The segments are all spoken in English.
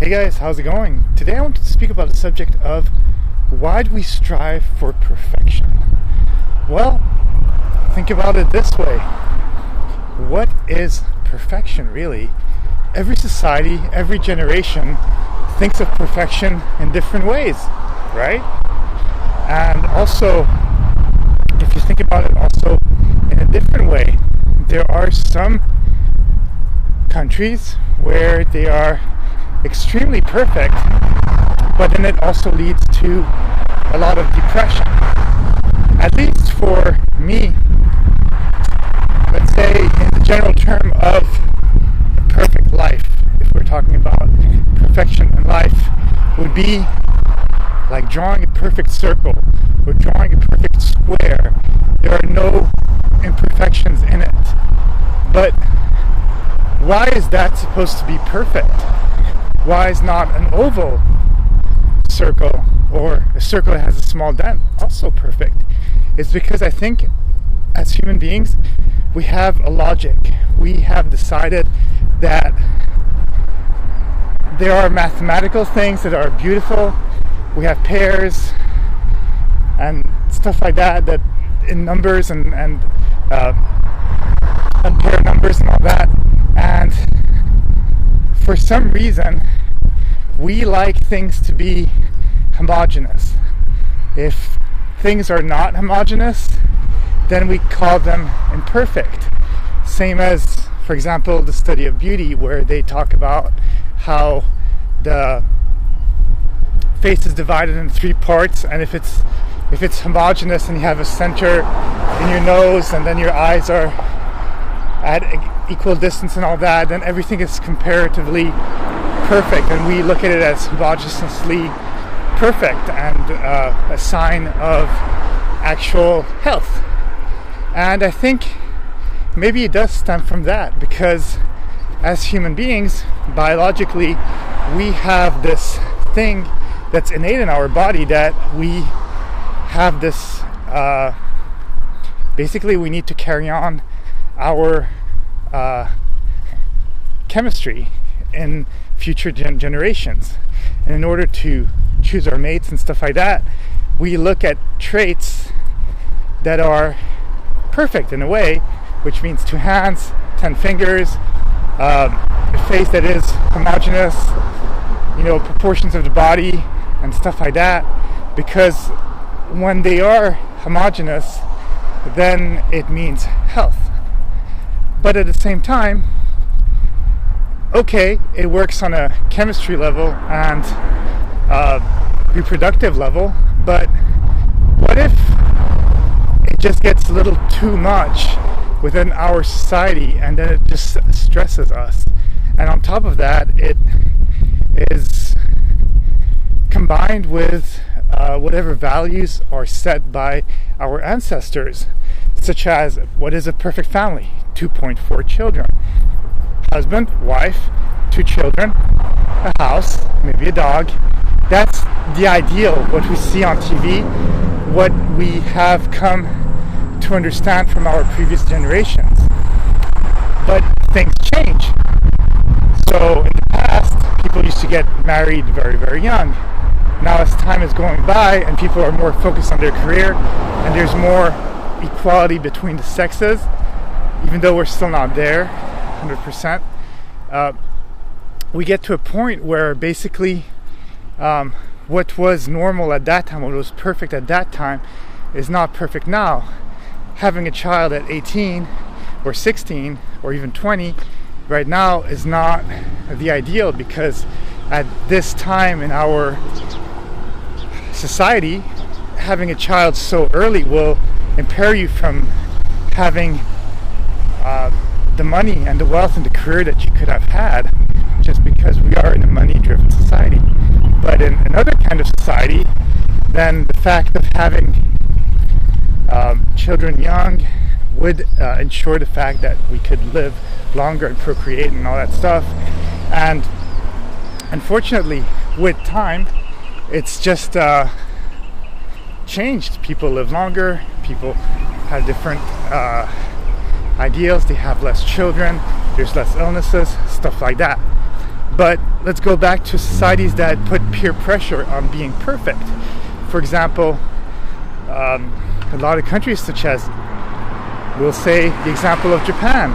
Hey guys, how's it going? Today I want to speak about the subject of why do we strive for perfection? Well, think about it this way. What is perfection really? Every society, every generation thinks of perfection in different ways, right? And also, if you think about it also in a different way, there are some countries where they are extremely perfect, but then it also leads to a lot of depression. At least for me, let's say in the general term of a perfect life, if we're talking about perfection in life, would be like drawing a perfect circle or drawing a perfect square. There are no imperfections in it. But why is that supposed to be perfect? Why is not an oval circle or a circle that has a small dent also perfect? It's because I think as human beings we have a logic. We have decided that there are mathematical things that are beautiful. We have pairs and stuff like that in numbers and pair numbers and all that. And for some reason, we like things to be homogeneous. If things are not homogeneous, then we call them imperfect. Same as, for example, the study of beauty, where they talk about how the face is divided into three parts, and if it's homogeneous and you have a center in your nose and then your eyes are at equal distance and all that, then everything is comparatively perfect, and we look at it as homogeneously perfect and a sign of actual health. And I think maybe it does stem from that, because as human beings, biologically, we have this thing that's innate in our body that we have this basically we need to carry on our chemistry in future generations. And in order to choose our mates and stuff like that, we look at traits that are perfect in a way, which means 2 hands, 10 fingers, a face that is homogeneous, proportions of the body and stuff like that, because when they are homogeneous, then it means health. But at the same time, okay, it works on a chemistry level and reproductive level, but what if it just gets a little too much within our society, and then it just stresses us? And on top of that, it is combined with whatever values are set by our ancestors, such as what is a perfect family? 2.4 children, husband, wife, 2 children, a house, maybe a dog. That's the ideal, what we see on TV, what we have come to understand from our previous generations. But things change. So in the past, people used to get married very, very young. Now as time is going by and people are more focused on their career and there's more equality between the sexes, even though we're still not there 100%, we get to a point where basically what was normal at that time, what was perfect at that time, is not perfect now. Having a child at 18 or 16 or even 20 right now is not the ideal, because at this time in our society, having a child so early will impair you from having the money and the wealth and the career that you could have had, just because we are in a money-driven society. But in another kind of society, then the fact of having children young would ensure the fact that we could live longer and procreate and all that stuff. And unfortunately, with time, it's just changed. People live longer, people have different ideals, they have less children, there's less illnesses, stuff like that. But let's go back to societies that put peer pressure on being perfect. For example, a lot of countries such as, we'll say the example of Japan,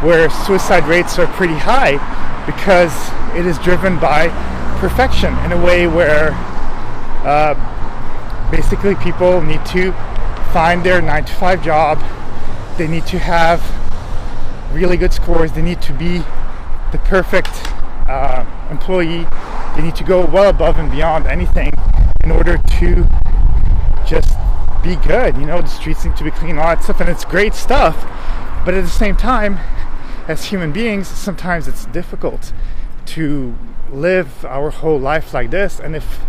where suicide rates are pretty high because it is driven by perfection in a way where basically people need to find their 9-to-5 job, they need to have really good scores, they need to be the perfect employee, they need to go well above and beyond anything in order to just be good. The streets need to be clean, all that stuff, and it's great stuff. But at the same time, as human beings, sometimes it's difficult to live our whole life like this. And if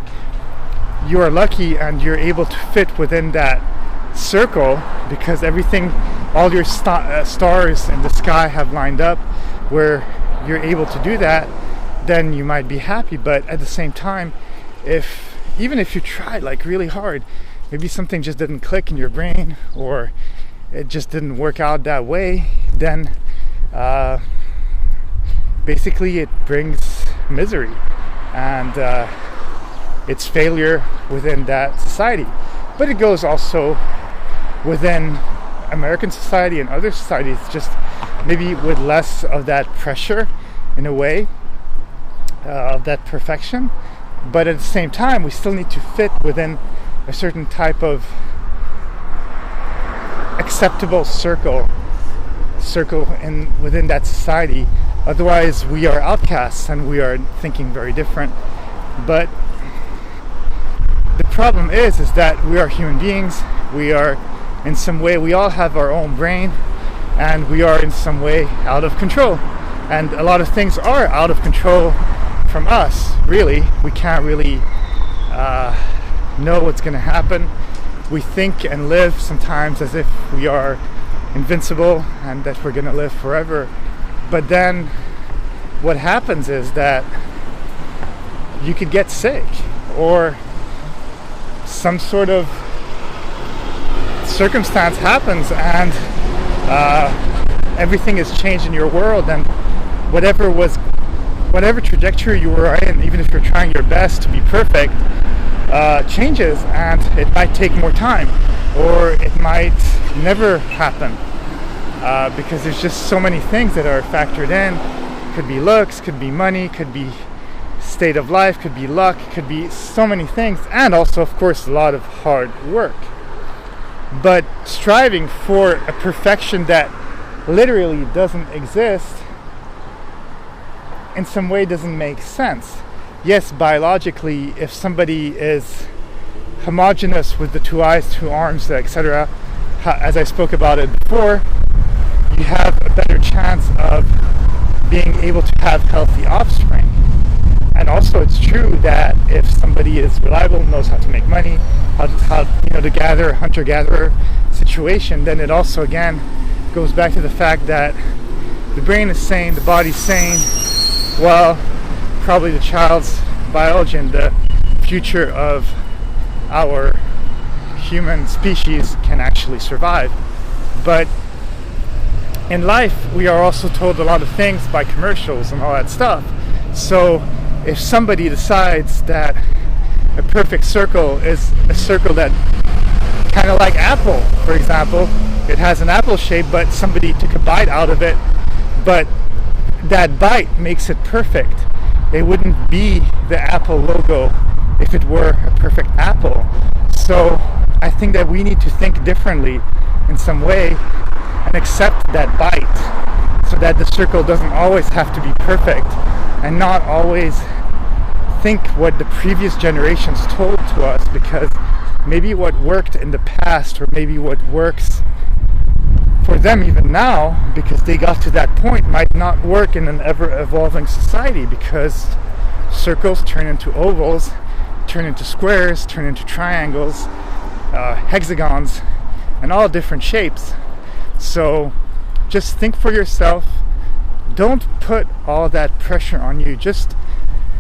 you are lucky and you're able to fit within that circle, because everything, all your stars in the sky have lined up where you're able to do that, then you might be happy. But at the same time, even if you tried like really hard, maybe something just didn't click in your brain, or it just didn't work out that way, then basically it brings misery and it's failure within that society. But it goes also within American society and other societies, just maybe with less of that pressure in a way, of that perfection. But at the same time, we still need to fit within a certain type of acceptable circle within that society. Otherwise, we are outcasts and we are thinking very different. But the problem is that we are human beings. We are in some way, we all have our own brain, and we are in some way out of control. And a lot of things are out of control from us, really. We can't really know what's going to happen. We think and live sometimes as if we are invincible and that we're going to live forever. But then what happens is that you could get sick, or some sort of circumstance happens and everything is changed in your world, and whatever trajectory you were in, even if you're trying your best to be perfect, changes, and it might take more time, or it might never happen, because there's just so many things that are factored in. Could be looks, could be money, could be state of life, could be luck, could be so many things, and also of course a lot of hard work. But striving for a perfection that literally doesn't exist in some way doesn't make sense. Yes, biologically, if somebody is homogeneous with the 2 eyes, 2 arms, etc., as I spoke about it before, you have a better chance of being able to have healthy offspring. And also it's true that if somebody is reliable, knows how to make money, how to gather, hunter-gatherer situation, then it also again goes back to the fact that the brain is sane, the body's sane, well, probably the child's biology and the future of our human species can actually survive. But in life, we are also told a lot of things by commercials and all that stuff. So if somebody decides that a perfect circle is a circle that, kind of like apple, for example, it has an apple shape, but somebody took a bite out of it, but that bite makes it perfect. It wouldn't be the Apple logo if it were a perfect apple. So I think that we need to think differently in some way and accept that bite, so that the circle doesn't always have to be perfect, and not always think what the previous generations told to us, because maybe what worked in the past, or maybe what works for them even now, because they got to that point, might not work in an ever-evolving society, because circles turn into ovals, turn into squares, turn into triangles, hexagons, and all different shapes. So just think for yourself. Don't put all that pressure on you. Just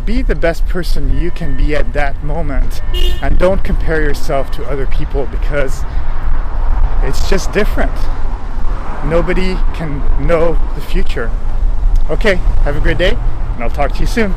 be the best person you can be at that moment, and don't compare yourself to other people, because it's just different. Nobody can know the future. Okay, have a great day, and I'll talk to you soon.